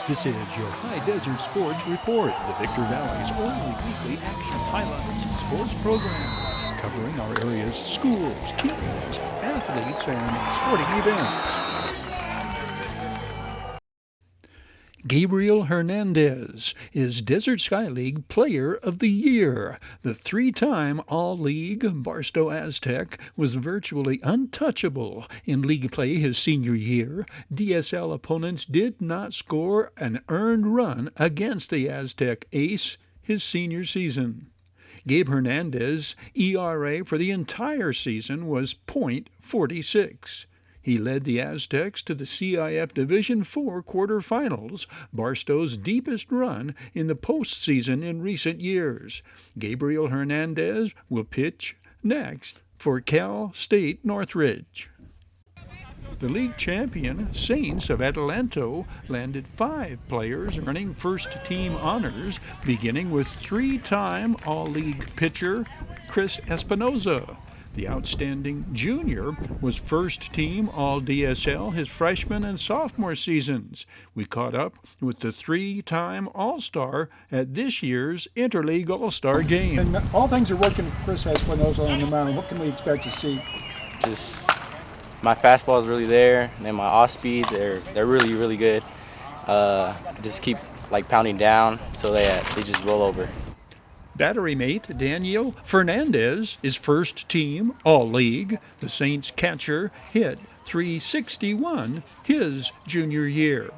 This is your High Desert Sports Report, the Victor Valley's only weekly action highlights sports program, covering our area's schools, teams, athletes, and sporting events. Gabriel Hernandez is Desert Sky League Player of the Year. The three-time All-League Barstow Aztec was virtually untouchable in league play his senior year. DSL opponents did not score an earned run against the Aztec ace his senior season. Gabe Hernandez' ERA for the entire season was .46. He led the Aztecs to the CIF Division IV quarterfinals, Barstow's deepest run in the postseason in recent years. Gabriel Hernandez will pitch next for Cal State Northridge. The league champion Saints of Adelanto landed 5 players earning first-team honors, beginning with three-time All-League pitcher Chris Espinoza. The outstanding junior was first-team All-DSL his freshman and sophomore seasons. We caught up with the three-time All-Star at this year's Interleague All-Star Game. And all things are working for Chris Espinoza on the mound. What can we expect to see? Just my fastball is really there, and then my off speed, they're really, really good. Just keep pounding down so they just roll over. Battery mate Daniel Fernandez is first-team All-League. The Saints catcher hit .361 his junior year.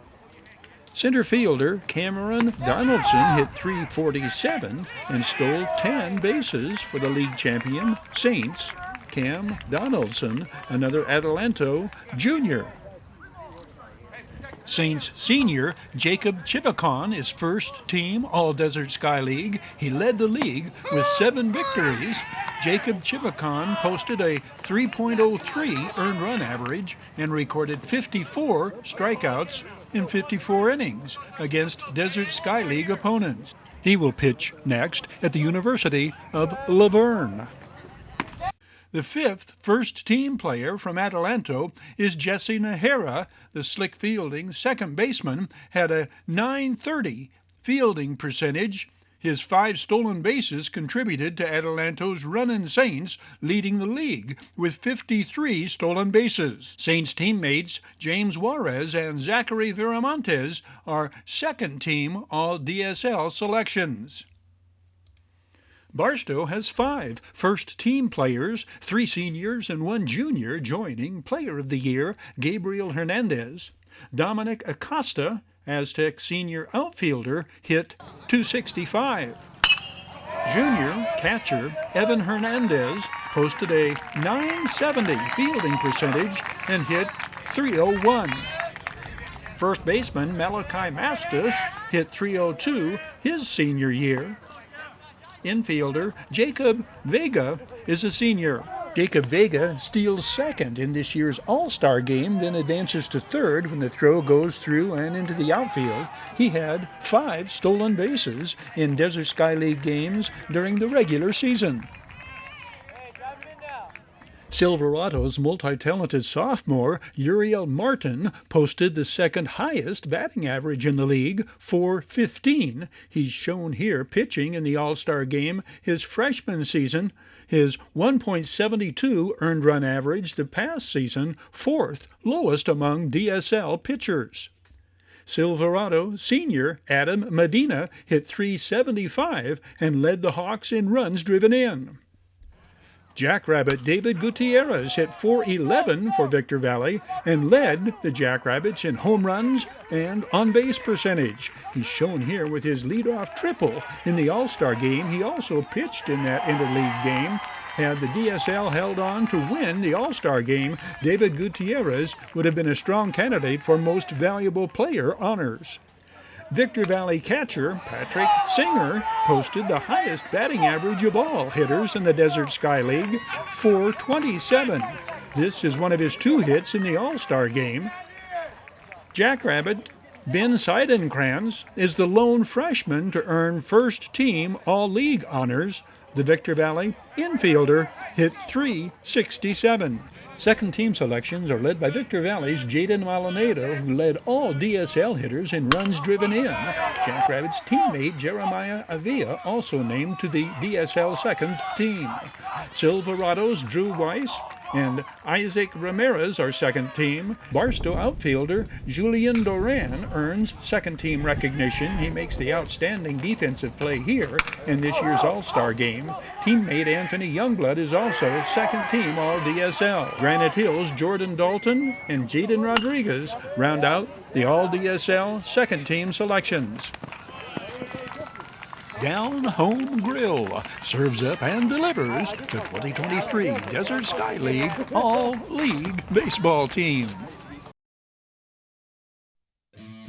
Center fielder Cameron Donaldson hit .347 and stole 10 bases for the league champion Saints. Cam Donaldson, another Adelanto junior. Saints senior Jacob Chivicon is first-team All-Desert Sky League. He led the league with 7 victories. Jacob Chivicon posted a 3.03 earned run average and recorded 54 strikeouts in 54 innings against Desert Sky League opponents. He will pitch next at the University of Laverne. The 5th first-team player from Adelanto is Jesse Nahara. The slick-fielding second baseman had a .930 fielding percentage. His 5 stolen bases contributed to Adelanto's run-in Saints leading the league with 53 stolen bases. Saints teammates James Juarez and Zachary Viramontes are second-team All-DSL selections. Barstow has 5 first-team players, 3 seniors and 1 junior, joining Player of the Year Gabriel Hernandez. Dominic Acosta, Aztec senior outfielder, hit .265. Junior catcher Evan Hernandez posted a .970 fielding percentage and hit .301. First baseman Malachi Mastis hit .302 his senior year. Infielder Jacob Vega is a senior. Jacob Vega steals second in this year's All-Star Game, then advances to third when the throw goes through and into the outfield. He had 5 stolen bases in Desert Sky League games during the regular season. Silverado's multi-talented sophomore, Uriel Martin, posted the second highest batting average in the league, .415. He's shown here pitching in the All-Star Game his freshman season. His 1.72 earned run average the past season, 4th lowest among DSL pitchers. Silverado senior Adam Medina hit .375 and led the Hawks in runs driven in. Jackrabbit David Gutierrez hit .411 for Victor Valley and led the Jackrabbits in home runs and on-base percentage. He's shown here with his leadoff triple in the All-Star Game. He also pitched in that interleague game. Had the DSL held on to win the All-Star Game, David Gutierrez would have been a strong candidate for Most Valuable Player honors. Victor Valley catcher Patrick Singer posted the highest batting average of all hitters in the Desert Sky League, .427. This is one of his 2 hits in the All-Star Game. Jackrabbit Ben Seidenkrantz is the lone freshman to earn first-team All-League honors. The Victor Valley infielder, hit .367. Second team selections are led by Victor Valley's Jaden Maldonado, who led all DSL hitters in runs driven in. Jackrabbits teammate Jeremiah Avila also named to the DSL second team. Silverado's Drew Weiss and Isaac Ramirez are second team. Barstow outfielder Julian Doran earns second team recognition. He makes the outstanding defensive play here in this year's All-Star game. Teammate Anthony Youngblood is also second team All-DSL. Granite Hills Jordan Dalton and Jaden Rodriguez round out the All-DSL second team selections. Down Home Grill serves up and delivers the 2023 Desert Sky League All-League Baseball Team.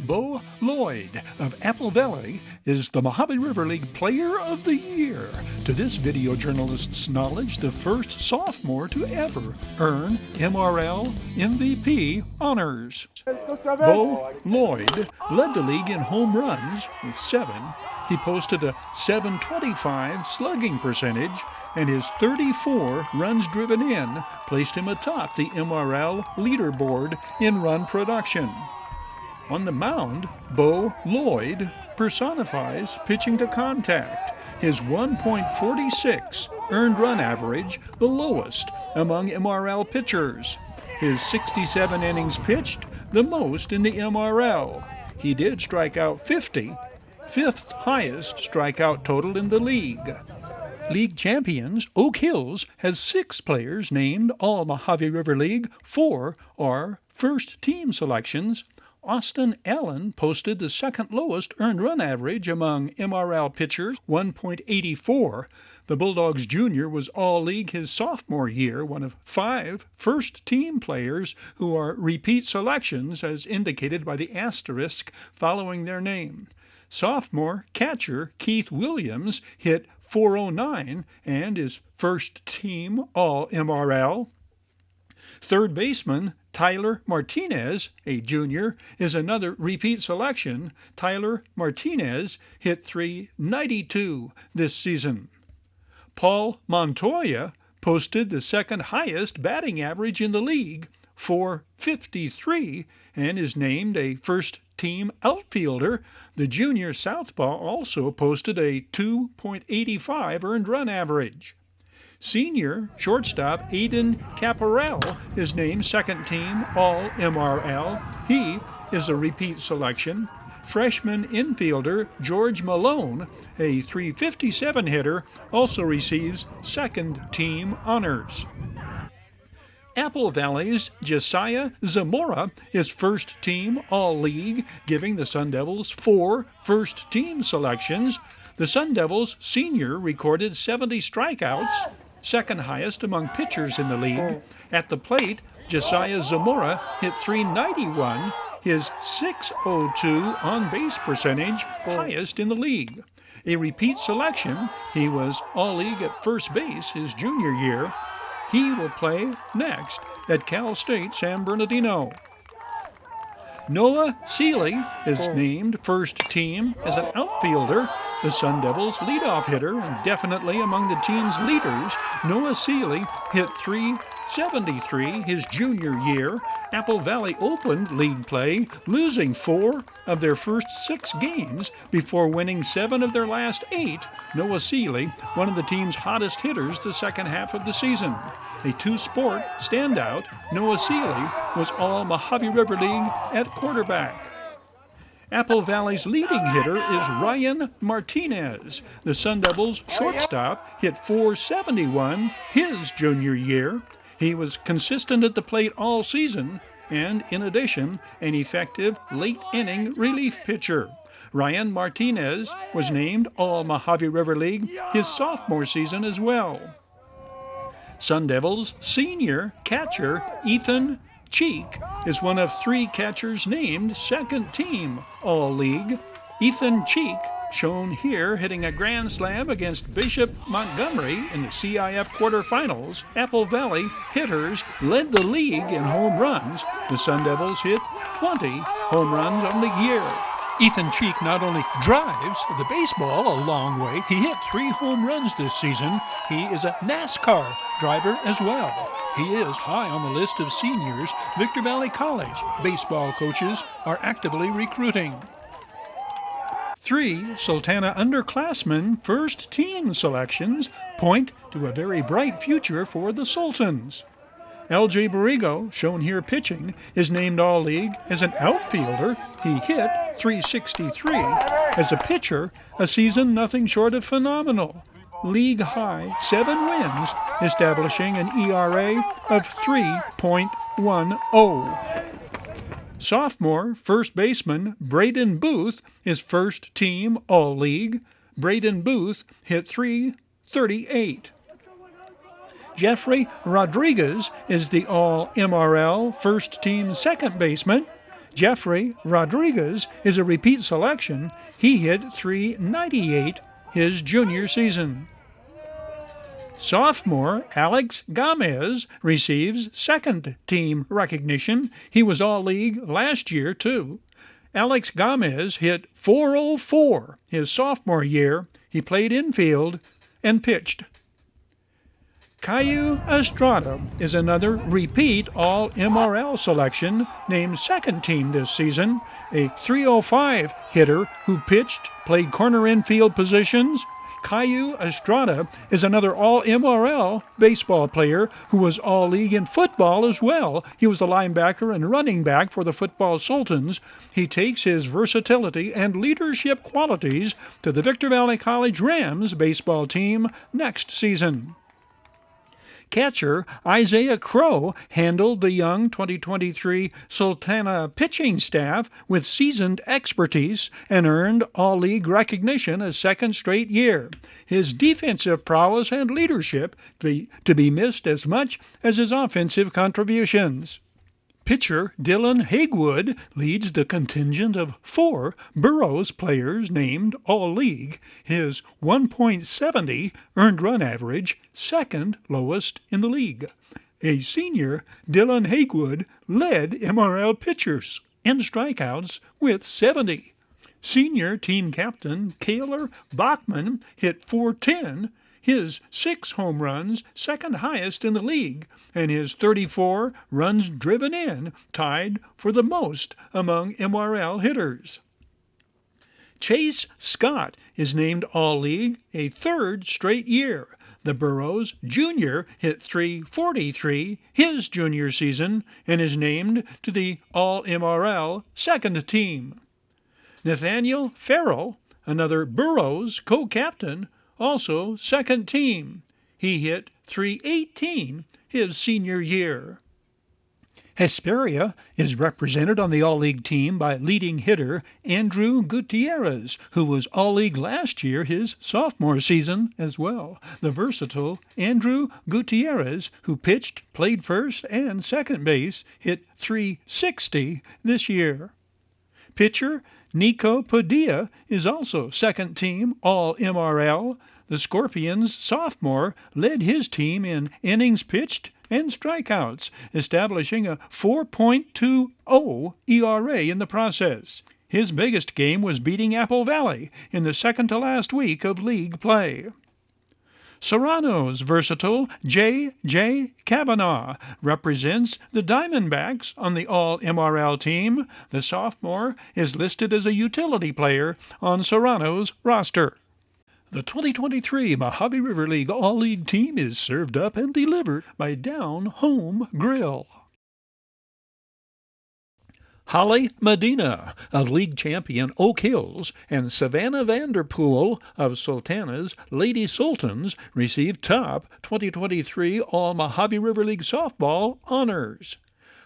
Bo Lloyd of Apple Valley is the Mojave River League Player of the Year. To this video journalist's knowledge, the first sophomore to ever earn MRL MVP honors. Bo Lloyd led the league in home runs with 7. He posted a .725 slugging percentage, and his 34 runs driven in placed him atop the MRL leaderboard in run production. On the mound, Bo Lloyd personifies pitching to contact. His 1.46 earned run average, the lowest among MRL pitchers. His 67 innings pitched, the most in the MRL. He did strike out 50, fifth highest strikeout total in the league. League champions Oak Hills has 6 players named All-Mojave River League. 4 are first team selections. Austin Allen posted the second lowest earned run average among MRL pitchers, 1.84. The Bulldogs Jr. was All-League his sophomore year, one of 5 first-team players who are repeat selections as indicated by the asterisk following their name. Sophomore catcher Keith Williams hit .409 and is first-team All-MRL. Third baseman Tyler Martinez, a junior, is another repeat selection. Tyler Martinez hit .392 this season. Paul Montoya posted the second highest batting average in the league, .453, and is named a first-team outfielder. The junior southpaw also posted a .285 earned run average. Senior shortstop Aiden Caparel is named second team All-MRL. He is a repeat selection. Freshman infielder George Malone, a .357 hitter, also receives second team honors. Apple Valley's Josiah Zamora is first team All-League, giving the Sun Devils 4 first team selections. The Sun Devils senior recorded 70 strikeouts, second highest among pitchers in the league. At the plate, Josiah Zamora hit .391, his .602 on-base percentage, highest in the league. A repeat selection, he was All-League at first base his junior year. He will play next at Cal State San Bernardino. Noah Seeley is named first team as an outfielder. The Sun Devils' leadoff hitter and definitely among the team's leaders, Noah Seeley hit .373 his junior year. Apple Valley opened league play, losing 4 of their first 6 games before winning 7 of their last 8. Noah Seeley, one of the team's hottest hitters the second half of the season. A 2-sport standout, Noah Seeley was All-Mojave River League at quarterback. Apple Valley's leading hitter is Ryan Martinez. The Sun Devils' shortstop hit .471 his junior year. He was consistent at the plate all season and, in addition, an effective late-inning relief pitcher. Ryan Martinez was named All-Mojave River League his sophomore season as well. Sun Devils senior catcher Ethan Cheek is one of 3 catchers named second team All-League. Ethan Cheek, shown here hitting a grand slam against Bishop Montgomery in the CIF quarterfinals. Apple Valley hitters led the league in home runs. The Sun Devils hit 20 home runs on the year. Ethan Cheek not only drives the baseball a long way, he hit 3 home runs this season. He is a NASCAR driver as well. He is high on the list of seniors Victor Valley College baseball coaches are actively recruiting. 3 Sultana underclassmen first-team selections point to a very bright future for the Sultans. L.J. Borrego, shown here pitching, is named All-League as an outfielder. He hit .363. As a pitcher, a season nothing short of phenomenal. League-high 7 wins, establishing an ERA of 3.10. Sophomore first baseman Braden Booth is first-team All-League. Braden Booth hit .338. Jeffrey Rodriguez is the All-MRL first-team second baseman. Jeffrey Rodriguez is a repeat selection. He hit .398 his junior season. Sophomore Alex Gomez receives second-team recognition. He was All-League last year, too. Alex Gomez hit .404 his sophomore year. He played infield and pitched. Caillou Estrada is another repeat All-MRL selection, named second team this season, a .305 hitter who pitched, played corner infield positions. Caillou Estrada is another All-MRL baseball player who was All-League in football as well. He was a linebacker and running back for the football Sultans. He takes his versatility and leadership qualities to the Victor Valley College Rams baseball team next season. Catcher Isaiah Crow handled the young 2023 Sultana pitching staff with seasoned expertise and earned All-League recognition a second straight year. His defensive prowess and leadership to be missed as much as his offensive contributions. Pitcher Dylan Hagewood leads the contingent of 4 Burroughs players named All-League. His 1.70 earned run average, second lowest in the league. A senior, Dylan Hagewood led MRL pitchers in strikeouts with 70. Senior team captain Kaylor Bachman hit .410. His 6 home runs, second highest in the league, and his 34 runs driven in, tied for the most among MRL hitters. Chase Scott is named All-League a 3rd straight year. The Burroughs Jr. hit .343 his junior season and is named to the All-MRL second team. Nathaniel Farrell, another Burroughs co-captain, also second team. He hit .318 his senior year. Hesperia is represented on the All-League team by leading hitter Andrew Gutierrez, who was All-League last year his sophomore season as well. The versatile Andrew Gutierrez, who pitched, played first and second base, hit .360 this year. Pitcher Nico Padilla is also second team All-MRL. The Scorpions' sophomore led his team in innings pitched and strikeouts, establishing a 4.20 ERA in the process. His biggest game was beating Apple Valley in the second-to-last week of league play. Serrano's versatile J.J. Kavanaugh represents the Diamondbacks on the All-MRL team. The sophomore is listed as a utility player on Serrano's roster. The 2023 Mojave River League All-League team is served up and delivered by Down Home Grill. Holly Medina of league champion Oak Hills and Savannah Vanderpool of Sultana's Lady Sultans received top 2023 All-Mojave River League softball honors.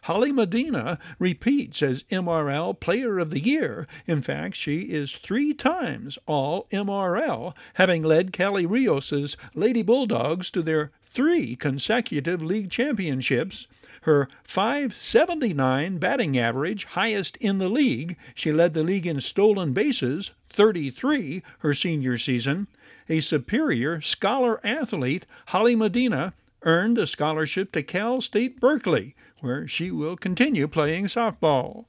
Holly Medina repeats as MRL Player of the Year. In fact, she is 3 times All-MRL, having led Cali Rios' Lady Bulldogs to their 3 consecutive league championships. Her .579 batting average, highest in the league. She led the league in stolen bases, 33, her senior season. A superior scholar athlete, Holly Medina earned a scholarship to Cal State Berkeley, where she will continue playing softball.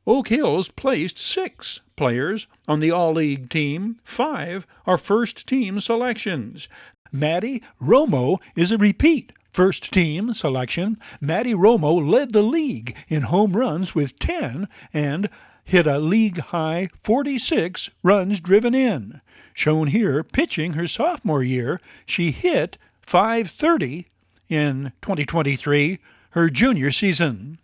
Oak Hills placed 6 players on the All-League team. 5 are first-team selections. Maddie Romo is a repeat first-team selection. Maddie Romo led the league in home runs with 10 and hit a league-high 46 runs driven in. Shown here, pitching her sophomore year, she hit .530 in 2023, her junior season.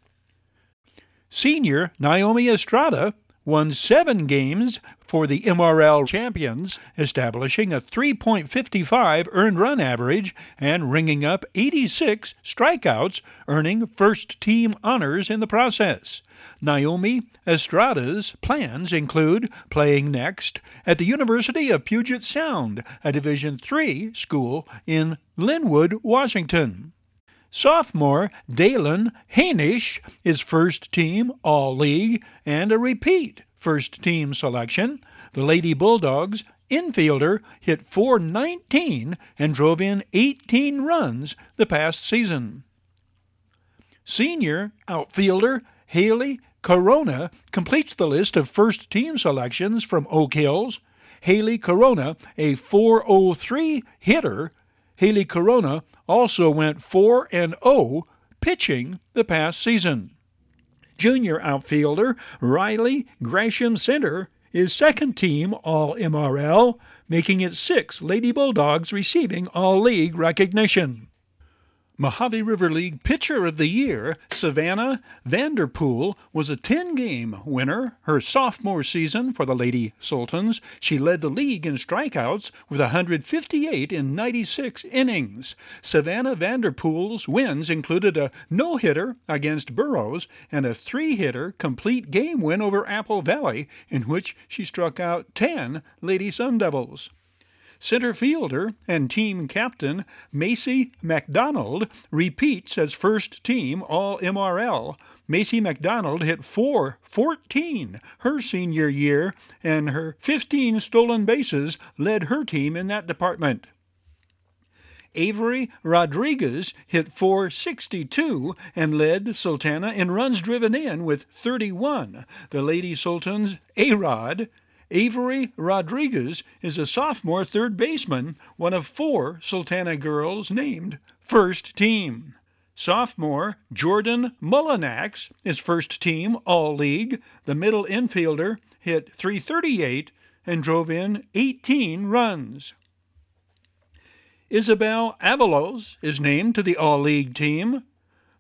Senior Naomi Estrada won 7 games for the MRL champions, establishing a 3.55 earned run average and ringing up 86 strikeouts, earning first-team honors in the process. Naomi Estrada's plans include playing next at the University of Puget Sound, a Division III school in Linwood, Washington. Sophomore Dalen Hainish is first-team All-League and a repeat first-team selection. The Lady Bulldogs infielder hit .419 and drove in 18 runs the past season. Senior outfielder Haley Corona completes the list of first-team selections from Oak Hills. Haley Corona, a .403 hitter. Haley Corona also went 4-0 pitching the past season. Junior outfielder Riley Gresham Center is second-team All-MRL, making it 6 Lady Bulldogs receiving All-League recognition. Mojave River League Pitcher of the Year, Savannah Vanderpool, was a 10-game winner her sophomore season for the Lady Sultans. She led the league in strikeouts with 158 in 96 innings. Savannah Vanderpool's wins included a no-hitter against Burroughs and a 3-hitter complete game win over Apple Valley, in which she struck out 10 Lady Sun Devils. Center fielder and team captain Macy McDonald repeats as first-team All-MRL. Macy McDonald hit .414 her senior year, and her 15 stolen bases led her team in that department. Avery Rodriguez hit .462 and led Sultana in runs driven in with 31. The Lady Sultans' A-Rod Avery Rodriguez is a sophomore third baseman, one of 4 Sultana girls named first team. Sophomore Jordan Mullinax is first team All-League. The middle infielder hit .338 and drove in 18 runs. Isabel Avalos is named to the All-League team.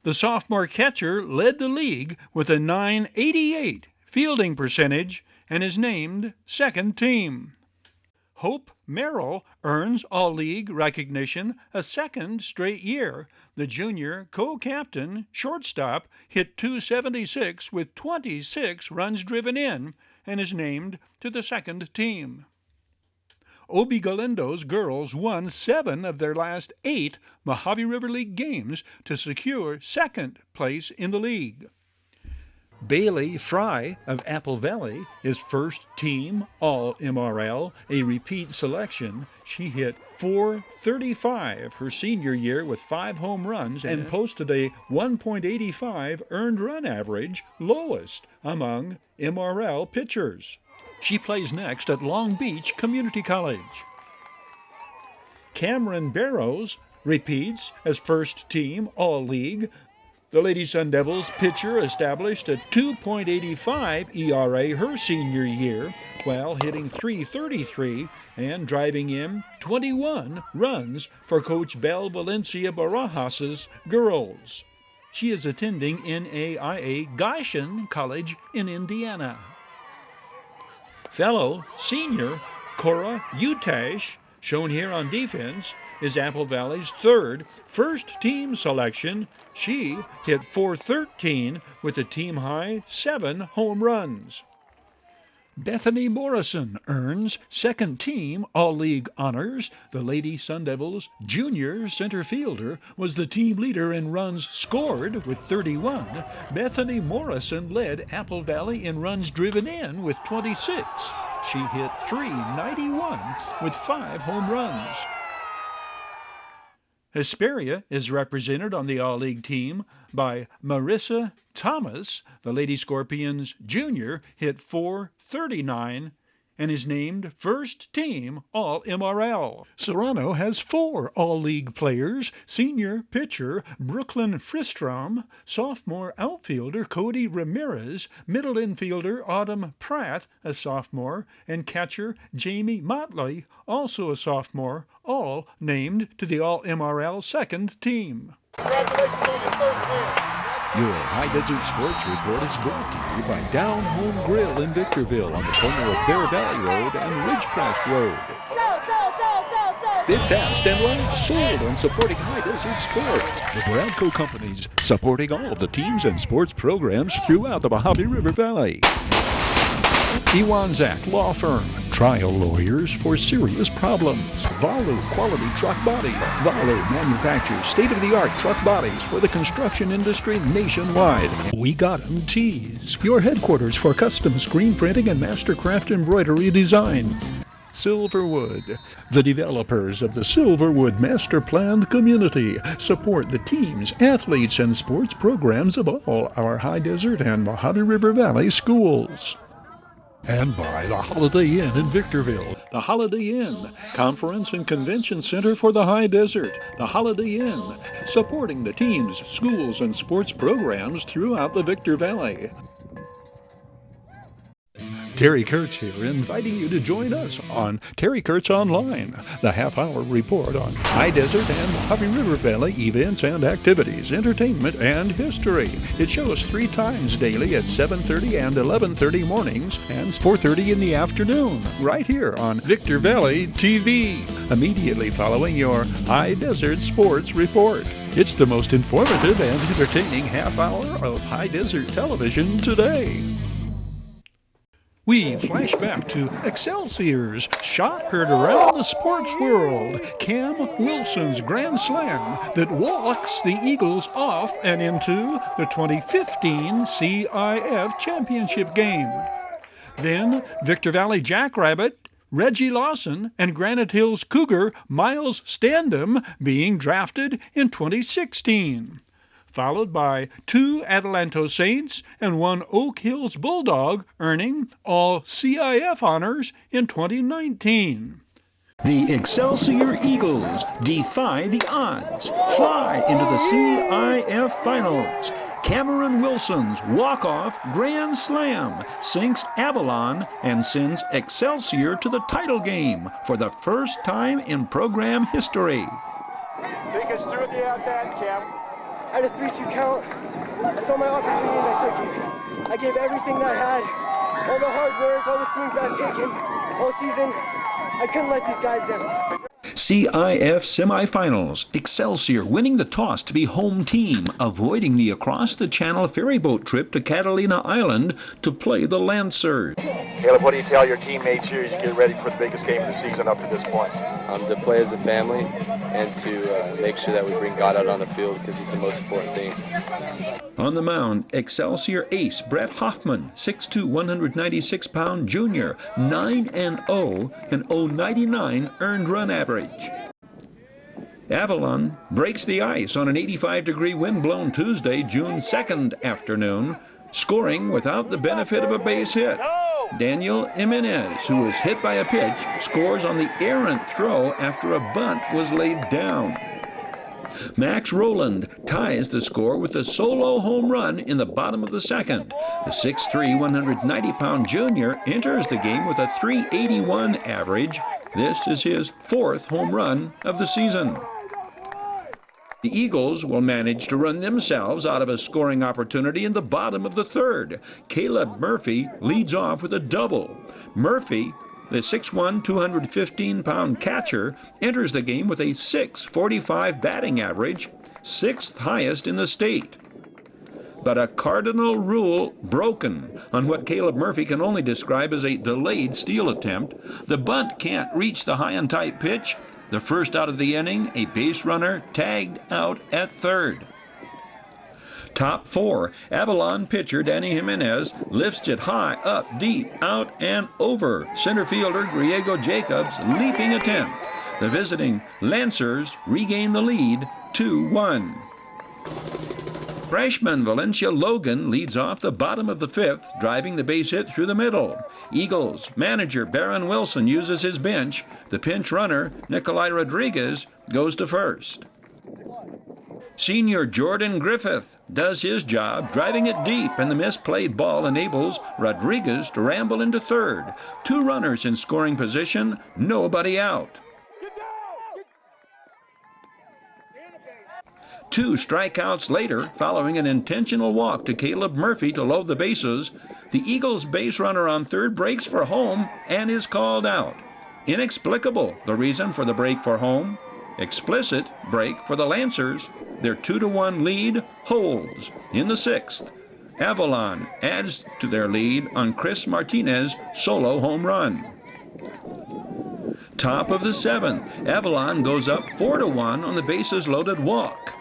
The sophomore catcher led the league with a .988 fielding percentage and is named second team. Hope Merrill earns All-League recognition a second straight year. The junior co-captain shortstop hit .276 with 26 runs driven in and is named to the second team. Obie Galindo's girls won 7 of their last 8 Mojave River League games to secure second place in the league. Bailey Fry of Apple Valley is first-team All-MRL, a repeat selection. She hit .435 her senior year with 5 home runs and posted a 1.85 earned run average, lowest among MRL pitchers. She plays next at Long Beach Community College. Cameron Barrows repeats as first-team All-League. The Lady Sun Devils pitcher established a 2.85 ERA her senior year while hitting .333 and driving in 21 runs for Coach Belle Valencia Barajas' girls. She is attending NAIA Goshen College in Indiana. Fellow senior Cora Utash, shown here on defense, is Apple Valley's third first-team selection. She hit .413 with a team-high 7 home runs. Bethany Morrison earns second-team All-League honors. The Lady Sun Devils' junior center fielder was the team leader in runs scored with 31. Bethany Morrison led Apple Valley in runs driven in with 26. She hit .391 with 5 home runs. Hesperia is represented on the All-League team by Marissa Thomas. The Lady Scorpions Junior hit .439 and is named first team All-MRL. Serrano has 4 All-League players: senior pitcher Brooklyn Fristrom, sophomore outfielder Cody Ramirez, middle infielder Autumn Pratt, a sophomore, and catcher Jamie Motley, also a sophomore, all named to the All-MRL second team. Congratulations on your first win. Your High Desert Sports Report is brought to you by Down Home Grill in Victorville on the corner of Bear Valley Road and Ridgecrest Road. Bid fast and last, sold on supporting High Desert Sports. The Bradco Companies, supporting all of the teams and sports programs throughout the Mojave River Valley. Iwanzak Law Firm, trial lawyers for serious problems. Valu Quality Truck Body. Valu manufactures state-of-the-art truck bodies for the construction industry nationwide. We Got 'em Tees, your headquarters for custom screen printing and mastercraft embroidery design. Silverwood, the developers of the Silverwood Master Planned Community, support the teams, athletes, and sports programs of all our High Desert and Mojave River Valley schools. And by the Holiday Inn in Victorville. The Holiday Inn, Conference and Convention Center for the High Desert. The Holiday Inn, supporting the teams, schools, and sports programs throughout the Victor Valley. Terry Kurtz here, inviting you to join us on Terry Kurtz Online, the half-hour report on High Desert and Mojave River Valley events and activities, entertainment, and history. It shows 3 times daily at 7:30 and 11:30 mornings and 4:30 in the afternoon, right here on Victor Valley TV, immediately following your High Desert Sports Report. It's the most informative and entertaining half-hour of High Desert television today. We flash back to Excelsior's shot heard around the sports world. Cam Wilson's grand slam that walks the Eagles off and into the 2015 CIF championship game. Then Victor Valley Jackrabbit Reggie Lawson and Granite Hills Cougar Miles Standham being drafted in 2016. Followed by 2 Adelanto Saints and 1 Oak Hills Bulldog earning all CIF honors in 2019. The Excelsior Eagles defy the odds, fly into the CIF Finals. Cameron Wilson's walk-off grand slam sinks Avalon and sends Excelsior to the title game for the first time in program history. Take us through the at-bat, Cam. I had a 3-2 count. I saw my opportunity and I took it. I gave everything that I had, all the hard work, all the swings that I've taken all season. I couldn't let these guys down. CIF semifinals. Excelsior winning the toss to be home team, avoiding the across-the-channel ferryboat trip to Catalina Island to play the Lancers. Caleb, what do you tell your teammates here as you get ready for the biggest game of the season up to this point? To play as a family and to make sure that we bring God out on the field because he's the most important thing. On the mound, Excelsior ace Brett Hoffman, 6'2", 196-pound junior, 9-0 and 0.99 earned run average. Avalon breaks the ice on an 85-degree wind-blown Tuesday, June 2nd afternoon, scoring without the benefit of a base hit. Daniel Jimenez, who was hit by a pitch, scores on the errant throw after a bunt was laid down. Max Rowland ties the score with a solo home run in the bottom of the second. The 6'3", 190-pound junior enters the game with a .381 average. This is his 4th home run of the season. The Eagles will manage to run themselves out of a scoring opportunity in the bottom of the third. Caleb Murphy leads off with a double. Murphy, the 6'1", 215-pound catcher, enters the game with a .645 batting average, 6th highest in the state. But a cardinal rule broken on what Caleb Murphy can only describe as a delayed steal attempt. The bunt can't reach the high and tight pitch. The first out of the inning, a base runner tagged out at third. Top 4, Avalon pitcher Danny Jimenez lifts it high, up, deep, out, and over. Center fielder Griego Jacobs leaping attempt. The visiting Lancers regain the lead 2-1. Freshman Valencia Logan leads off the bottom of the 5th, driving the base hit through the middle. Eagles manager Barron Wilson uses his bench. The pinch runner, Nikolai Rodriguez, goes to first. Senior Jordan Griffith does his job, driving it deep, and the misplayed ball enables Rodriguez to ramble into third. 2 runners in scoring position, nobody out. 2 strikeouts later, following an intentional walk to Caleb Murphy to load the bases, the Eagles base runner on third breaks for home and is called out. Inexplicable, the reason for the break for home. Explicit, break for the Lancers. Their 2-1 lead holds. In the 6th, Avalon adds to their lead on Chris Martinez's solo home run. Top of the 7th, Avalon goes up 4-1 on the bases loaded walk.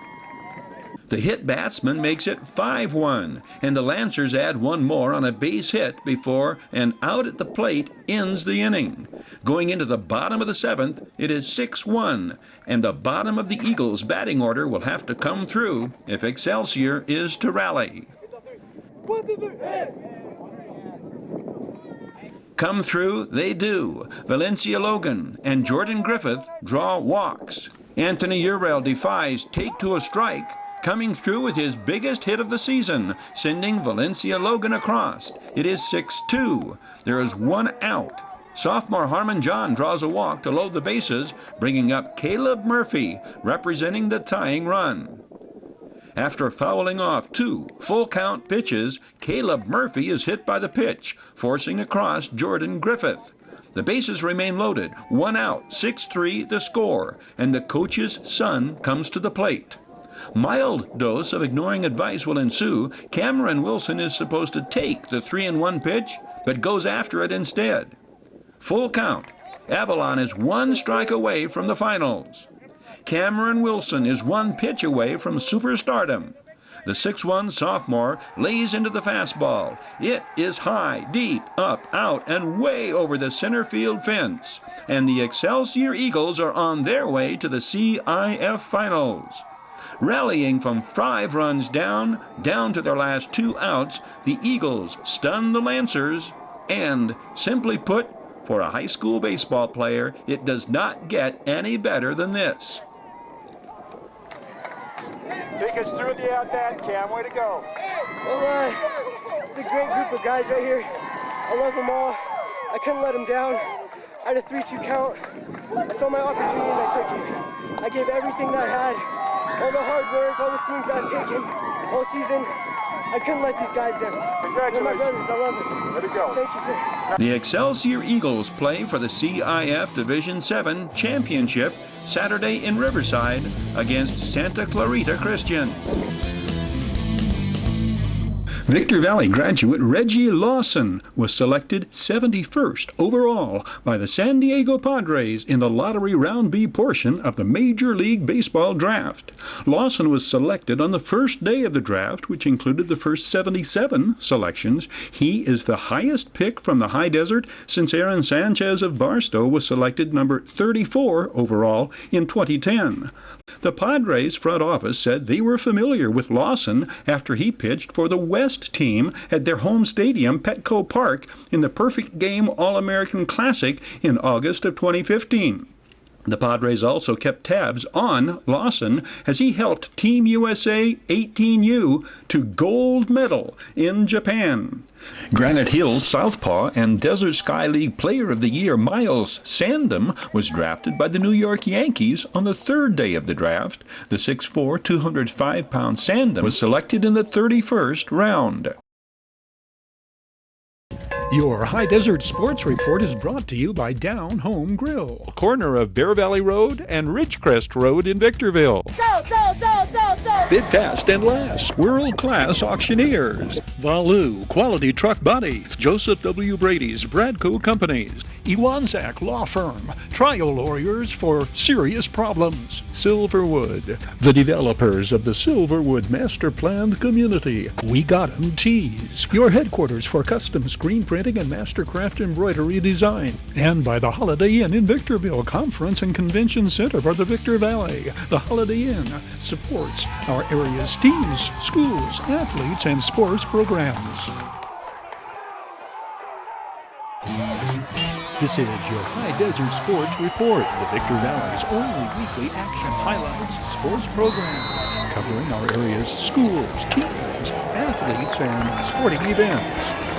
The hit batsman makes it 5-1, and the Lancers add 1 more on a base hit before an out at the plate ends the inning. Going into the bottom of the 7th, it is 6-1, and the bottom of the Eagles' batting order will have to come through if Excelsior is to rally. Come through they do. Valencia Logan and Jordan Griffith draw walks. Anthony Urel defies take to a strike, coming through with his biggest hit of the season, sending Valencia Logan across. It is 6-2. There is 1 out. Sophomore Harmon John draws a walk to load the bases, bringing up Caleb Murphy, representing the tying run. After fouling off 2 full-count pitches, Caleb Murphy is hit by the pitch, forcing across Jordan Griffith. The bases remain loaded, 1 out, 6-3 the score, and the coach's son comes to the plate. Mild dose of ignoring advice will ensue. Cameron Wilson is supposed to take the 3-1 pitch, but goes after it instead. Full count. Avalon is 1 strike away from the finals. Cameron Wilson is 1 pitch away from superstardom. The 6'1 sophomore lays into the fastball. It is high, deep, up, out, and way over the center field fence. And the Excelsior Eagles are on their way to the CIF finals. Rallying from 5 runs down to their last 2 outs, the Eagles stun the Lancers, and, simply put, for a high school baseball player, it does not get any better than this. Take us through the at-bat, Cam. Way to go. Well, it's a great group of guys right here. I love them all. I couldn't let them down. I had a 3-2 count. I saw my opportunity and I took it. I gave everything that I had. All the hard work, all the swings that I've taken all season, I couldn't let these guys down. Congratulations. They're my brothers, I love them. Way to go. Thank you, sir. The Excelsior Eagles play for the CIF Division 7 Championship Saturday in Riverside against Santa Clarita Christian. Victor Valley graduate Reggie Lawson was selected 71st overall by the San Diego Padres in the lottery Round B portion of the Major League Baseball draft. Lawson was selected on the first day of the draft, which included the first 77 selections. He is the highest pick from the high desert since Aaron Sanchez of Barstow was selected number 34 overall in 2010. The Padres front office said they were familiar with Lawson after he pitched for the West team at their home stadium, Petco Park, in the Perfect Game All-American Classic in August of 2015. The Padres also kept tabs on Lawson as he helped Team USA 18U to gold medal in Japan. Granite Hills Southpaw and Desert Sky League Player of the Year Miles Sandom was drafted by the New York Yankees on the 3rd day of the draft. The 6'4", 205-pound Sandom was selected in the 31st round. Your High Desert Sports Report is brought to you by Down Home Grill, corner of Bear Valley Road and Ridgecrest Road in Victorville. Bid fast and last, world-class auctioneers. Valu Quality Truck Bodies, Joseph W. Brady's Bradco Companies. Iwanzak Law Firm, trial lawyers for serious problems. Silverwood, the developers of the Silverwood Master Planned Community. We Got 'em Tees, your headquarters for custom screen printing and mastercraft embroidery design. And by the Holiday Inn in Victorville, Conference and Convention Center for the Victor Valley. The Holiday Inn supports our area's teams, schools, athletes, and sports programs. This is your High Desert Sports Report, the Victor Valley's only weekly action highlights sports program, covering our area's schools, teams, athletes, and sporting events.